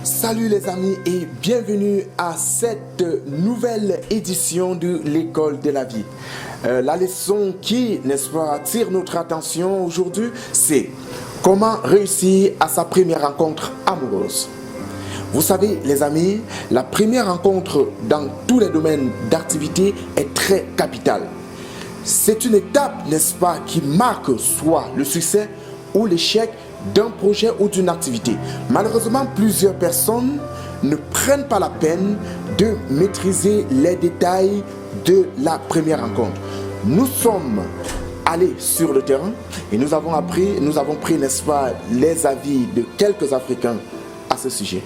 Salut les amis et bienvenue à cette nouvelle édition de l'école de la vie. La leçon qui, n'est-ce pas, attire notre attention aujourd'hui, c'est comment réussir à sa première rencontre amoureuse. Vous savez les amis, la première rencontre dans tous les domaines d'activité est très capitale. C'est une étape, n'est-ce pas, qui marque soit le succès ou l'échec d'un projet ou d'une activité. Malheureusement, plusieurs personnes ne prennent pas la peine de maîtriser les détails de la première rencontre. Nous sommes allés sur le terrain et nous avons pris, n'est-ce pas, les avis de quelques Africains à ce sujet.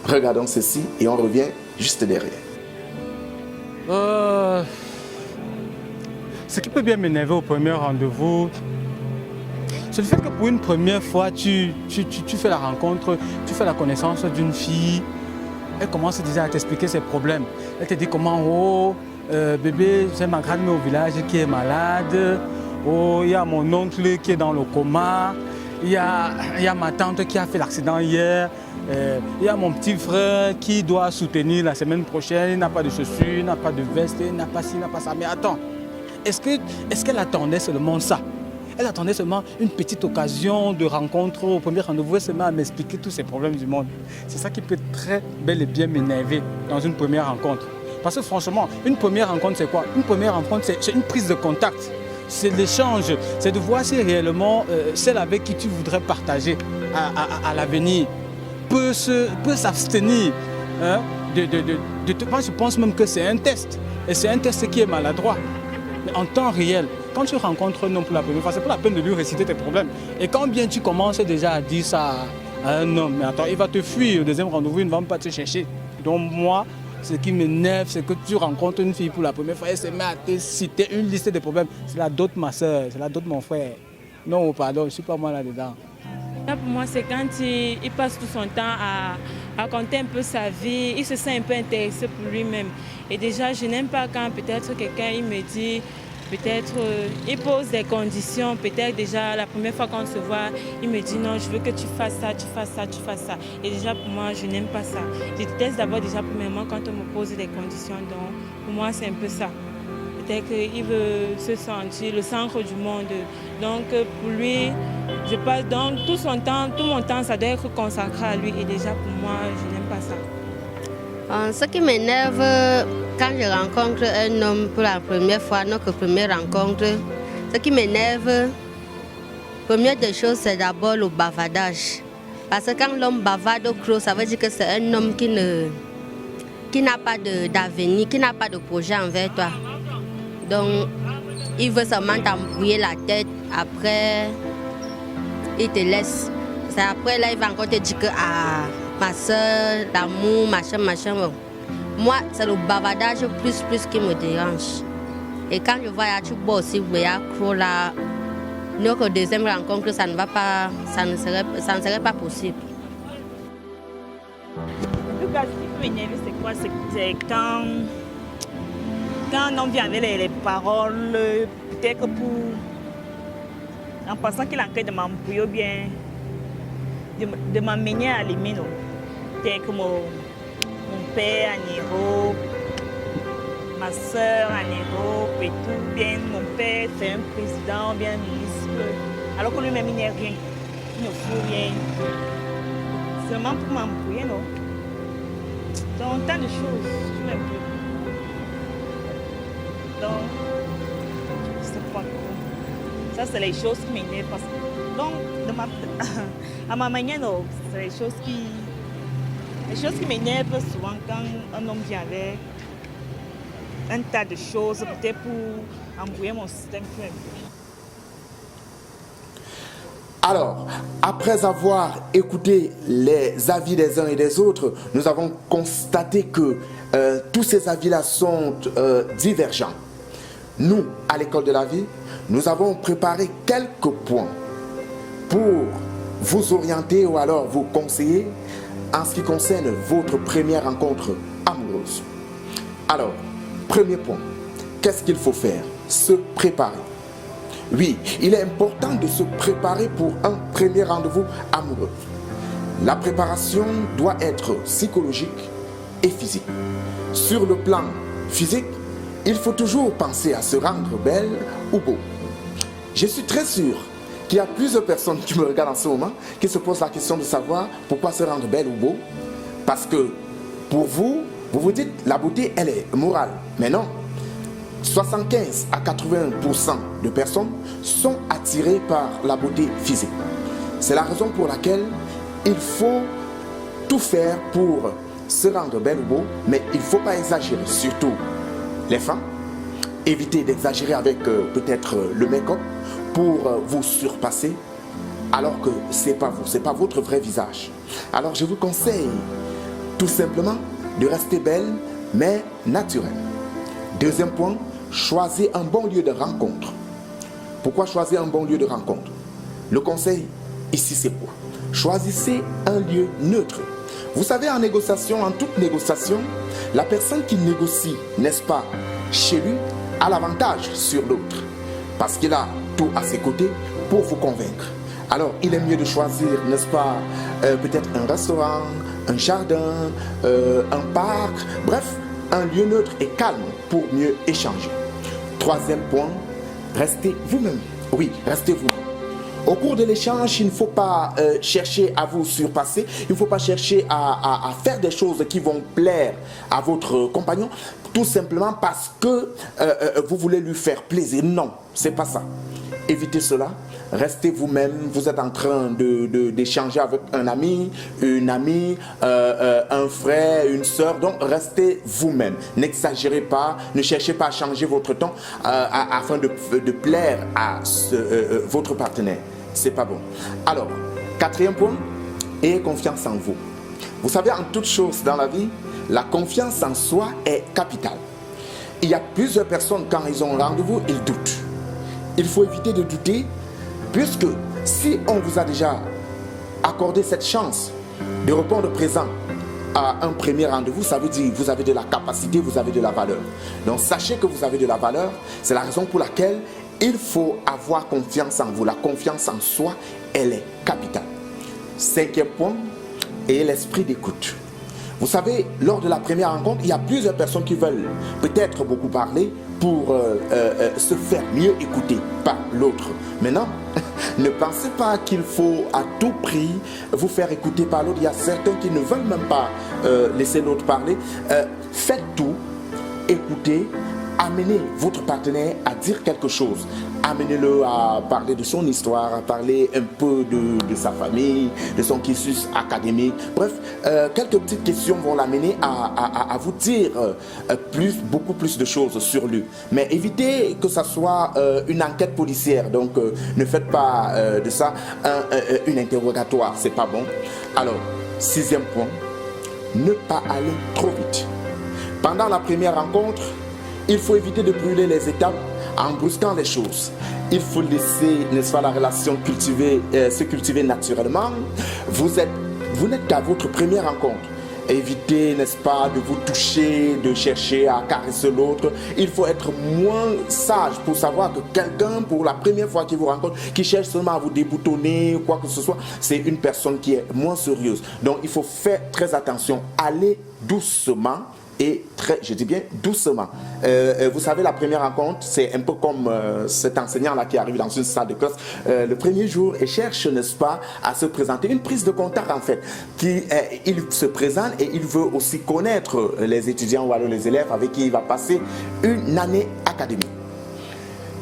Regardons ceci et on revient juste derrière. Ce qui peut bien m'énerver au premier rendez-vous, c'est le fait que pour une première fois, tu fais la rencontre, tu fais la connaissance d'une fille, elle commence déjà à t'expliquer ses problèmes. Elle te dit comment, bébé, j'ai ma grand-mère au village qui est malade, il y a mon oncle qui est dans le coma, il y a ma tante qui a fait l'accident hier, il y a mon petit frère qui doit soutenir la semaine prochaine, il n'a pas de chaussures, il n'a pas de veste, il n'a pas ci, il n'a pas ça. Mais attends, est-ce qu'elle attendait seulement ça? Elle attendait seulement une petite occasion de rencontre au premier rendez-vous, elle se met à m'expliquer tous ces problèmes du monde. C'est ça qui peut très bel et bien m'énerver dans une première rencontre. Parce que franchement, une première rencontre c'est quoi? Une première rencontre c'est une prise de contact. C'est l'échange, c'est de voir si réellement celle avec qui tu voudrais partager à l'avenir peut s'abstenir. Hein, moi je pense même que c'est un test. Et c'est un test qui est maladroit. Mais en temps réel, quand tu rencontres un homme pour la première fois, c'est pas la peine de lui réciter tes problèmes. Et quand bien tu commences déjà à dire ça à un homme, mais attends, il va te fuir au deuxième rendez-vous, il ne va même pas te chercher. Donc moi, ce qui m'énerve, c'est que tu rencontres une fille pour la première fois, elle se met à te citer une liste de problèmes. C'est la dot ma soeur, c'est la dot mon frère. Non, pardon, je ne suis pas moi là-dedans. Pour moi, c'est quand il passe tout son temps à raconter un peu sa vie, il se sent un peu intéressé pour lui-même. Et déjà, je n'aime pas quand peut-être quelqu'un il me dit, peut-être il pose des conditions, peut-être déjà la première fois qu'on se voit, il me dit non, je veux que tu fasses ça, tu fasses ça, tu fasses ça. Et déjà pour moi, je n'aime pas ça. Je déteste d'abord déjà premièrement quand on me pose des conditions, donc pour moi c'est un peu ça. Peut-être qu'il veut se sentir le centre du monde. Donc pour lui, je passe donc tout mon temps, ça doit être consacré à lui. Et déjà pour moi, je n'aime pas ça. Ce qui m'énerve quand je rencontre un homme pour la première fois, notre première rencontre, ce qui m'énerve, première des choses, c'est d'abord le bavardage. Parce que quand l'homme bavarde trop, ça veut dire que c'est un homme qui n'a pas d'avenir, qui n'a pas de projet envers toi. Donc, il veut seulement t'embrouiller la tête, après, il te laisse. C'est après, là, il va encore te dire que ma soeur, l'amour, machin. Bon. Moi, c'est le bavardage plus qui me dérange. Et quand je vois que tu bois aussi, il y a trop là, notre deuxième rencontre, ça ne serait pas possible. En tout cas, ce qui peut m'énerver, c'est quoi? C'est quand on vient avec les paroles, peut-être en pensant qu'il est en train de m'embrouiller ou bien de m'amener à l'aimer. Peut-être que mon père en héros, ma soeur en héros, et tout bien, mon père c'est un président, bien ministre, alors que lui-même il n'est rien, il ne fout rien. Seulement pour m'embrouiller, non? Donc tant de choses, je m'aime plus. Donc, c'est pas cool. Ça, c'est les choses qui m'énervent. Donc, à ma manière, non, c'est les choses qui m'énervent souvent quand un homme vient avec un tas de choses, peut-être pour embrouiller mon système. Alors, après avoir écouté les avis des uns et des autres, nous avons constaté que tous ces avis-là sont divergents. Nous, à l'école de la vie, nous avons préparé quelques points pour vous orienter ou alors vous conseiller en ce qui concerne votre première rencontre amoureuse. Alors, premier point, qu'est-ce qu'il faut faire? Se préparer. Oui, il est important de se préparer pour un premier rendez-vous amoureux. La préparation doit être psychologique et physique. Sur le plan physique, il faut toujours penser à se rendre belle ou beau. Je suis très sûr qu'il y a plusieurs personnes qui me regardent en ce moment qui se posent la question de savoir pourquoi se rendre belle ou beau. Parce que pour vous, vous vous dites la beauté, elle est morale. Mais non. 75 à 80% de personnes sont attirées par la beauté physique. C'est la raison pour laquelle il faut tout faire pour se rendre belle ou beau, mais il ne faut pas exagérer, surtout les femmes. Évitez d'exagérer avec peut-être le make-up pour vous surpasser, alors que ce n'est pas vous, ce n'est pas votre vrai visage. Alors je vous conseille tout simplement de rester belle, mais naturelle. Deuxième point, choisir un bon lieu de rencontre. Pourquoi choisir un bon lieu de rencontre? Le conseil ici c'est quoi? Choisissez un lieu neutre. Vous savez, en négociation, en toute négociation, la personne qui négocie, n'est-ce pas, chez lui, a l'avantage sur l'autre. Parce qu'il a tout à ses côtés pour vous convaincre. Alors, il est mieux de choisir, n'est-ce pas, peut-être un restaurant, un jardin, un parc, bref, un lieu neutre et calme pour mieux échanger. Troisième point, restez vous-même. Oui, restez vous-même. Au cours de l'échange, il ne faut pas chercher à vous surpasser, il ne faut pas chercher à faire des choses qui vont plaire à votre compagnon, tout simplement parce que vous voulez lui faire plaisir. Non, c'est pas ça. Évitez cela. Restez vous-même. Vous êtes en train d'échanger avec un ami, une amie, un frère, une soeur. Donc, restez vous-même. N'exagérez pas. Ne cherchez pas à changer votre ton afin de plaire à votre partenaire. C'est pas bon. Alors, quatrième point, ayez confiance en vous. Vous savez, en toute chose dans la vie, la confiance en soi est capitale. Il y a plusieurs personnes, quand ils ont un rendez-vous, ils doutent. Il faut éviter de douter, puisque si on vous a déjà accordé cette chance de répondre présent à un premier rendez-vous, ça veut dire que vous avez de la capacité, vous avez de la valeur. Donc sachez que vous avez de la valeur, c'est la raison pour laquelle il faut avoir confiance en vous. La confiance en soi, elle est capitale. Cinquième point, ayez l'esprit d'écoute. Vous savez, lors de la première rencontre, il y a plusieurs personnes qui veulent peut-être beaucoup parler pour se faire mieux écouter par l'autre. Maintenant, ne pensez pas qu'il faut à tout prix vous faire écouter par l'autre. Il y a certains qui ne veulent même pas laisser l'autre parler. Faites tout, écoutez, amenez votre partenaire à dire quelque chose. Amenez-le à parler de son histoire, à parler un peu de sa famille, de son cursus académique. Bref, quelques petites questions vont l'amener à vous dire beaucoup plus de choses sur lui. Mais évitez que ça soit une enquête policière. Donc, ne faites pas de ça une interrogatoire. C'est pas bon. Alors, sixième point, ne pas aller trop vite. Pendant la première rencontre, il faut éviter de brûler les étapes en brusquant les choses. Il faut laisser, n'est-ce pas, la relation se cultiver naturellement. Vous n'êtes qu'à votre première rencontre. Évitez, n'est-ce pas, de vous toucher, de chercher à caresser l'autre. Il faut être moins sage pour savoir que quelqu'un, pour la première fois qu'il vous rencontre, qui cherche seulement à vous déboutonner ou quoi que ce soit, c'est une personne qui est moins sérieuse. Donc, il faut faire très attention. Allez doucement. Et je dis bien doucement. Vous savez, la première rencontre, c'est un peu comme cet enseignant-là qui arrive dans une salle de classe le premier jour et cherche, n'est-ce pas, à se présenter. Une prise de contact, en fait. Il se présente et il veut aussi connaître les étudiants ou alors les élèves avec qui il va passer une année académique.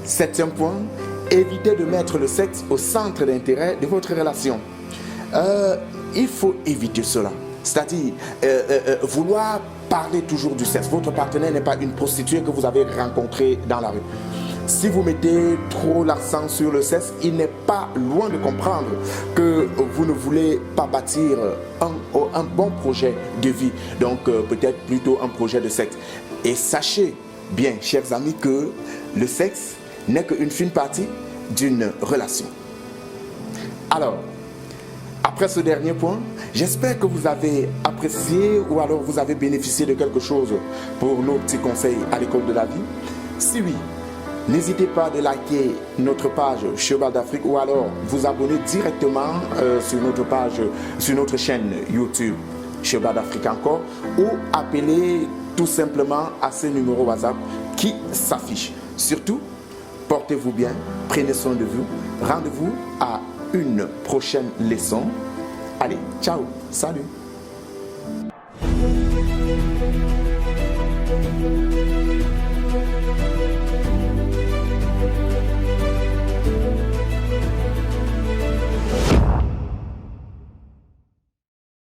Septième point, évitez de mettre le sexe au centre d'intérêt de votre relation. Il faut éviter cela. C'est-à-dire vouloir parler toujours du sexe. Votre partenaire n'est pas une prostituée que vous avez rencontrée dans la rue. Si vous mettez trop l'accent sur le sexe, il n'est pas loin de comprendre que vous ne voulez pas bâtir un bon projet de vie. Donc peut-être plutôt un projet de sexe. Et sachez bien, chers amis, que le sexe n'est qu'une fine partie d'une relation. Alors, Après ce dernier point, j'espère que vous avez apprécié ou alors vous avez bénéficié de quelque chose pour nos petits conseils à l'école de la vie. Si oui, n'hésitez pas de liker notre page Cheval d'Afrique ou alors vous abonner directement sur notre page, sur notre chaîne YouTube Cheval d'Afrique encore, ou appeler tout simplement à ce numéro WhatsApp qui s'affiche. Surtout, portez-vous bien, prenez soin de vous. Rendez-vous à une prochaine leçon. Allez, ciao, salut.